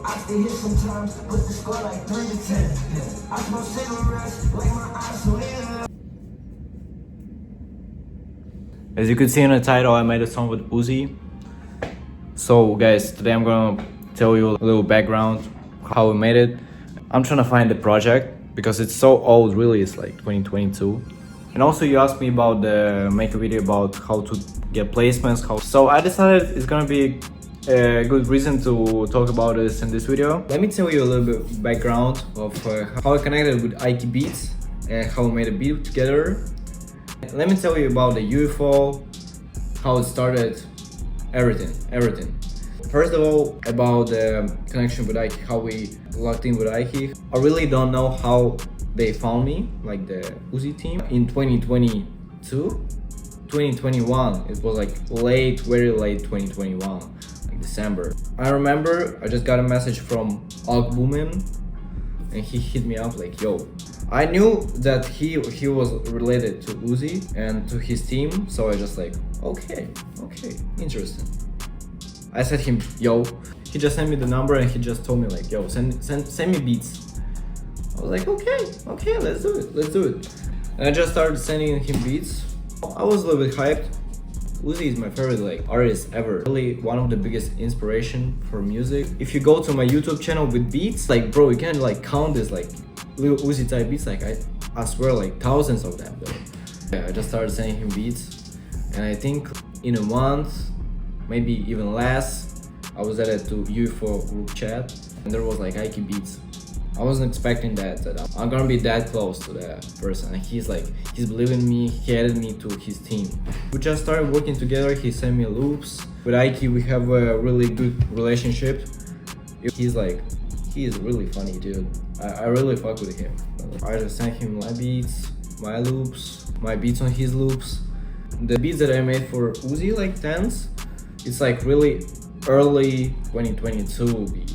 I stay here sometimes, but the score like 3 to 10. I smoke cigarettes, like my eyes so yeah. As you can see in the title, I made a song with Uzi. So guys, today I'm gonna tell you a little background, how we made it. I'm trying to find the project because it's so old, really, it's like 2022. And also you asked me about make a video about how to get placements. So I decided it's gonna be a good reason to talk about this in this video. Let me tell you a little bit background of how I connected with Ike Beats and how we made a beat together. Let me tell you about the UFO, how it started, everything. First of all, about the connection with Ike, how we locked in with Ike. I really don't know how they found me, like the Uzi team, in 2022, 2021. It was like very late 2021, like December. I remember I just got a message from Albumin, and he hit me up like, yo. I knew that he was related to Uzi and to his team, so I just like, okay, interesting. I said him, yo. He just sent me the number and he just told me like, yo, send me beats. I was like, okay, let's do it. And I just started sending him beats. I was a little bit hyped. Uzi is my favorite like artist ever. Really one of the biggest inspiration for music. If you go to my YouTube channel with beats, like bro, you can like count this like LIl Uzi type beats, like I swear like thousands of them though. Yeah, I just started sending him beats, and I think in a month, maybe even less, I was added to UFO group chat, and there was like Ike Beats. I wasn't expecting that I'm gonna be that close to that person, and he's believing me. He added me to his team. We just started working together. He sent me loops. With Ike, we have a really good relationship. He is really funny, dude. I really fuck with him. I just sent him my beats, my loops, my beats on his loops. The beats that I made for Uzi, like 10s, it's like really early 2022 beat.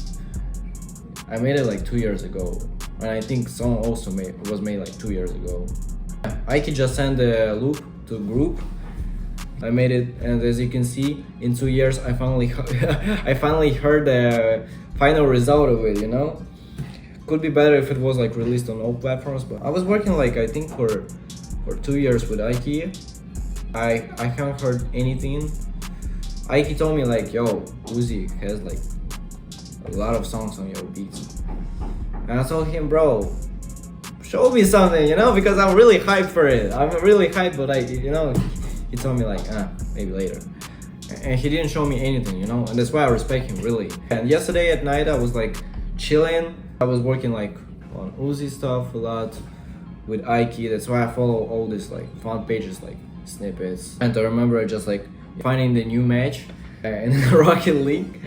I made it like 2 years ago, and I think song also was made like 2 years ago. Ike just sent the loop to group. I made it, and as you can see, in 2 years I finally heard the final result of it, you know? Could be better if it was like released on all platforms, but I was working like I think for 2 years with Ike. I haven't heard anything. Ike told me like, yo, Uzi has like a lot of songs on your beats. And I told him, bro, show me something, you know, because I'm really hyped for it. I'm really hyped, but he told me like, maybe later. And he didn't show me anything, you know, and that's why I respect him really. And yesterday at night I was like chilling. I was working like on Uzi stuff a lot with Ike. That's why I follow all these like fun pages like Snippets. And I remember just like finding the new match in Rocket League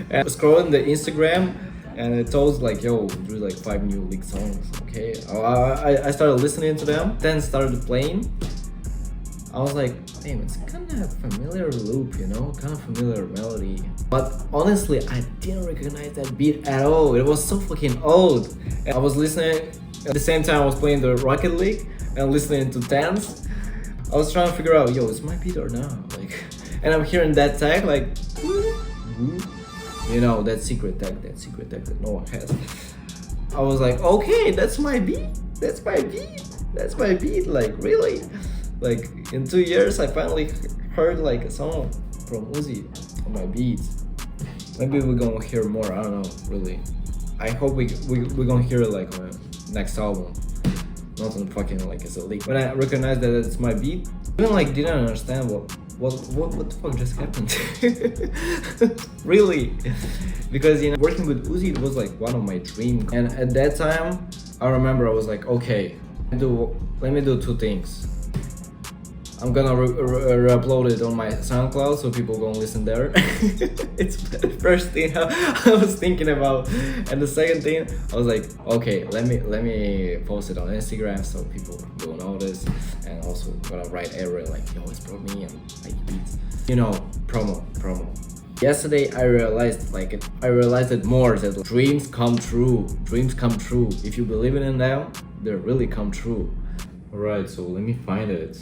and scrolling the Instagram, and it told like, yo, there's like 5 new league songs. Okay, I started listening to them, then started playing. I was like, damn, it's kind of familiar loop, you know, kind of familiar melody. But honestly, I didn't recognize that beat at all. It was so fucking old. And I was listening, at the same time I was playing the Rocket League and listening to Dance. I was trying to figure out, yo, is my beat or not? Like, and I'm hearing that tag, like, you know, that secret tag that no one has. I was like, okay, that's my beat, like, really? Like, in 2 years, I finally heard like a song from Uzi on my beats. Maybe we're gonna hear more, I don't know, really. I hope we're gonna hear it like on the next album, not on fucking like as a leak. When I recognized that it's my beat, I even like didn't understand what the fuck just happened. Really, because you know, working with Uzi, it was like one of my dreams. And at that time, I remember I was like, okay, let me do 2 things. I'm gonna re-upload it on my SoundCloud so people gonna listen there. It's the first thing I was thinking about, and the second thing I was like, okay, let me post it on Instagram so people will notice, and also gonna write every like, yo, it's from me and like beats, you know, promo. Yesterday I realized it more, that dreams come true. If you believe in them, they really come true. Alright, so let me find it.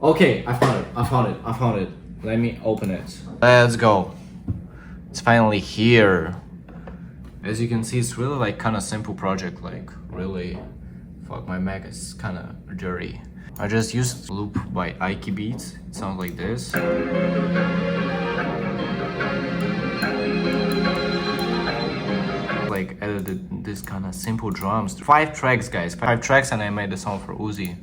Okay, I found it. Let me open it. Let's go. It's finally here. As you can see, it's really like kind of simple project, like really, fuck, my Mac is kind of dirty. I just used loop by Ike Beats. It sounds like this. Like edited this kind of simple drums. 5 tracks, guys. 5 tracks, and I made the song for Uzi.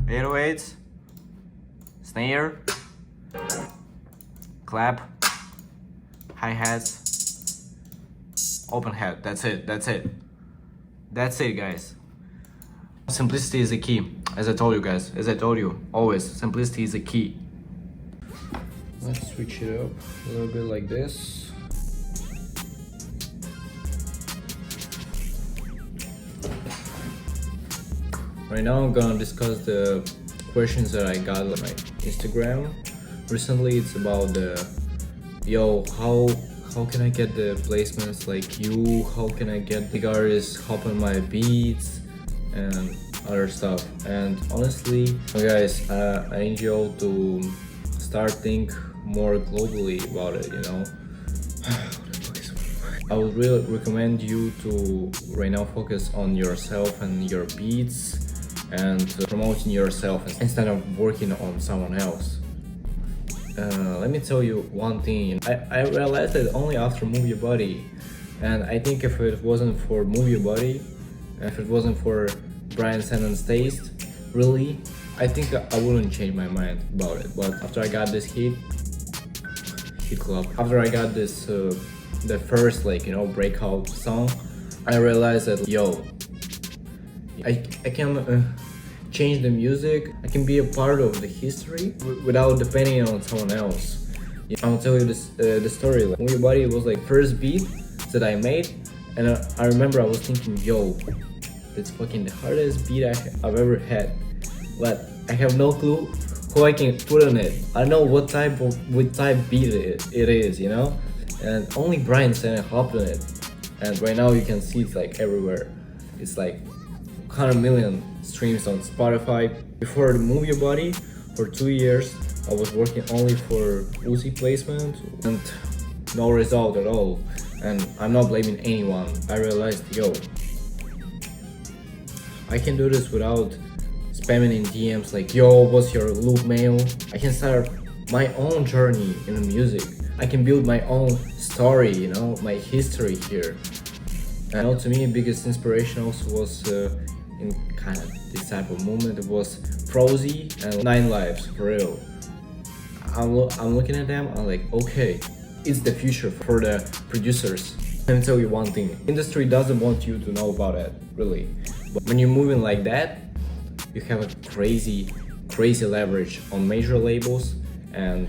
808s, snare, clap, hi-hats, open hat. That's it, guys. Simplicity is the key, as I told you guys, always, simplicity is the key. Let's switch it up a little bit like this. Right now I'm gonna discuss the questions that I got on my Instagram. Recently it's about the, yo, how can I get the placements like you? How can I get big artists hop on my beats and other stuff? And honestly, guys, I need you all to start think more globally about it, you know? I would really recommend you to right now focus on yourself and your beats and promoting yourself instead of working on someone else. Let me tell you one thing. I realized it only after Move Your Body, and I think if it wasn't for Move Your Body, if it wasn't for BRYANSANON's taste, really, I think I wouldn't change my mind about it. But after I got this HITCLUB, after I got this the first, like, you know, breakout song, I realized that, yo, I can change the music. I can be a part of the history without depending on someone else. I'll tell you this the story. Like, Move Your Body was like first beat that I made, and I remember I was thinking, yo, that's fucking the hardest beat I've ever had, but I have no clue who I can put on it. I don't know what type beat it is, you know, and only BRYANSANON hopped on it, and right now you can see it's like everywhere. It's like 100 million streams on Spotify. Before the Move Your Body, for 2 years, I was working only for Uzi placement and no result at all. And I'm not blaming anyone. I realized, yo, I can do this without spamming in DMs like, yo, what's your loop mail? I can start my own journey in the music. I can build my own story, you know, my history here. And you know, to me, biggest inspiration also was in kind of this type of movement. It was Prozzy and 9 Lives, for real. I'm looking at them, I'm like, okay, it's the future for the producers. Let me tell you one thing, industry doesn't want you to know about it, really. But when you're moving like that, you have a crazy leverage on major labels and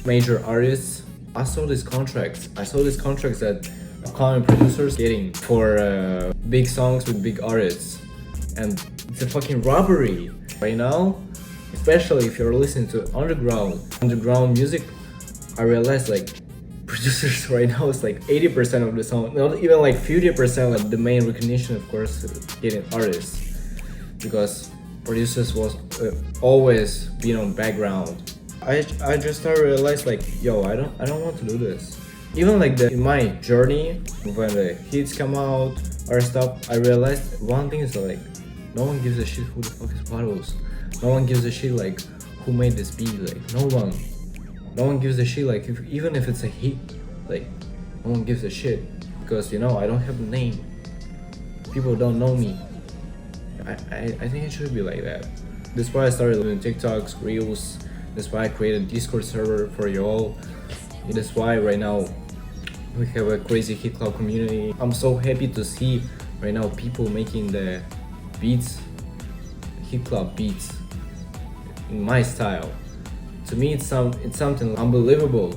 major artists. I saw these contracts that common producers getting for big songs with big artists, and it's a fucking robbery right now. Especially if you're listening to underground music, I realized like producers right now is like 80% of the song, not even like 50% of the main recognition, of course, getting artists, because producers was always being on background. I just started to realize like, yo, I don't want to do this. Even like in my journey, when the hits come out or stuff, I realized one thing is that, like, no one gives a shit who the fuck is Bottles. No one gives a shit like who made this beat. Like no one gives a shit like even if it's a hit. Like no one gives a shit because, you know, I don't have a name. People don't know me. I think it should be like that. That's why I started doing TikToks, Reels. That's why I created a Discord server for you all. That's why right now we have a crazy HITCLUB community. I'm so happy to see right now people making the beats, HITCLUB beats in my style. To me, it's something unbelievable.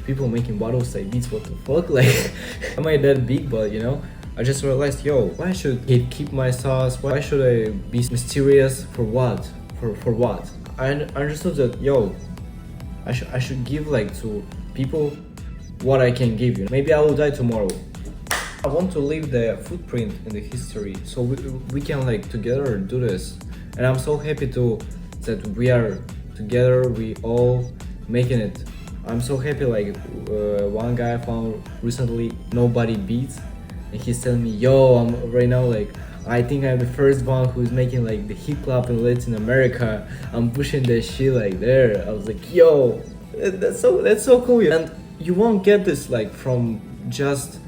People making bottle style beats, what the fuck? Like, am I that big? But you know, I just realized, yo, why should he keep my sauce? Why should I be mysterious? For what? For what? I understood that, yo, I should give like to people what I can give you. Maybe I will die tomorrow. I want to leave the footprint in the history, so we can like together do this. And I'm so happy that we are together, we all making it. I'm so happy, like one guy I found recently, Nobody Beats, and he's telling me, yo, I'm right now like, I think I'm the first one who's making like the HITCLUB in Latin America. I'm pushing that shit like there. I was like, yo, that's so cool. And you won't get this like from just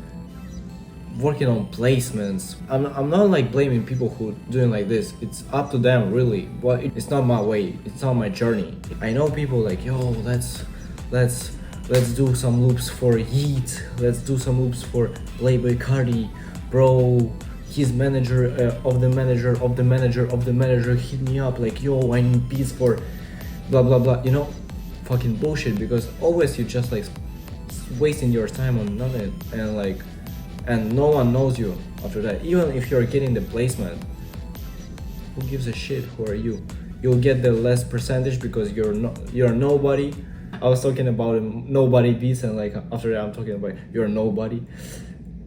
working on placements. I'm not like blaming people who doing like this. It's up to them really. But it's not my way. It's not my journey. I know people like, yo, let's do some loops for Yeet. Let's do some loops for Playboy Cardi, bro. His manager of the manager of the manager of the manager hit me up like, yo, I need beats for blah blah blah, you know, fucking bullshit, because always you just like wasting your time on nothing, and no one knows you after that. Even if you're getting the placement, who gives a shit? Who are you? You'll get the less percentage because you're nobody. I was talking about Nobody Beats, and like after that I'm talking about you're nobody.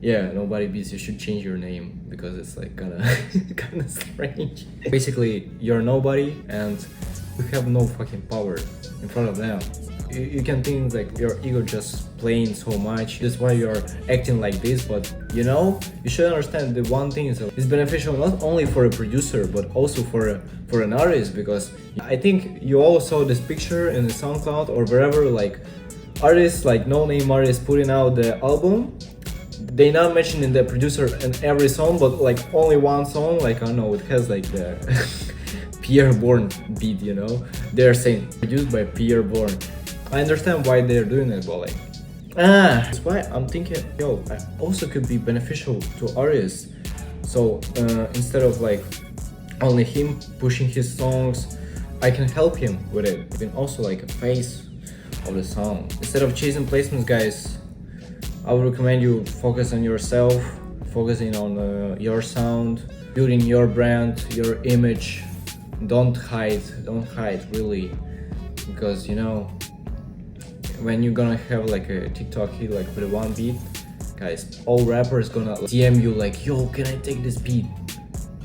Yeah, Nobody Beats, you should change your name because it's like kinda strange. Basically, you're nobody and you have no fucking power in front of them. You can think like your ego just playing so much, that's why you're acting like this, but you know, you should understand the one thing is it's beneficial not only for a producer but also for an artist, because I think you all saw this picture in the SoundCloud or wherever, like artists, like no-name artists putting out the album. They not mentioning the producer in every song, but like only one song, like I don't know, it has like the Pierre Bourne beat, you know. They're saying produced by Pierre Bourne. I understand why they're doing it, but like that's why I'm thinking, yo, I also could be beneficial to artists. So instead of like only him pushing his songs, I can help him with it. And also like a face of the song. Instead of chasing placements, guys, I would recommend you focus on yourself, focusing on your sound, building your brand, your image. Don't hide really, because you know, when you're gonna have like a TikTok hit like with one beat, guys, all rappers gonna DM you like, yo, can I take this beat?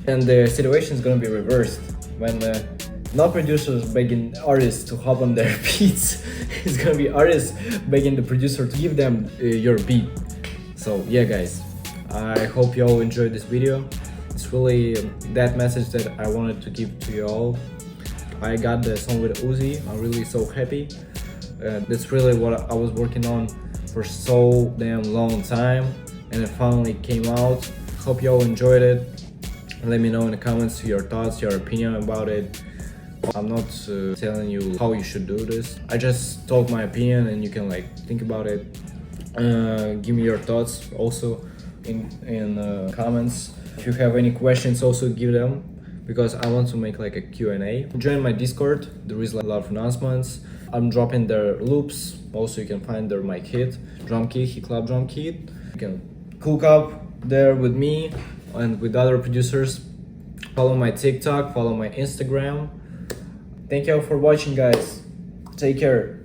And the situation is gonna be reversed when not producers begging artists to hop on their beats. It's gonna be artists begging the producer to give them your beat. So yeah, guys, I hope you all enjoyed this video. It's really that message that I wanted to give to you all. I got the song with Uzi. I'm really so happy. That's really what I was working on for so damn long time, and it finally came out. Hope you all enjoyed it. Let me know in the comments your thoughts, your opinion about it. I'm not telling you how you should do this. I just told my opinion and you can like think about it. Give me your thoughts also in comments. If you have any questions, also give them, because I want to make like a Q&A. Join my Discord, there is a lot of announcements. I'm dropping their loops. Also you can find their my kit, drum kit, HITCLUB drum kit. You can cook up there with me and with other producers. Follow my TikTok, follow my Instagram. Thank you all for watching, guys. Take care.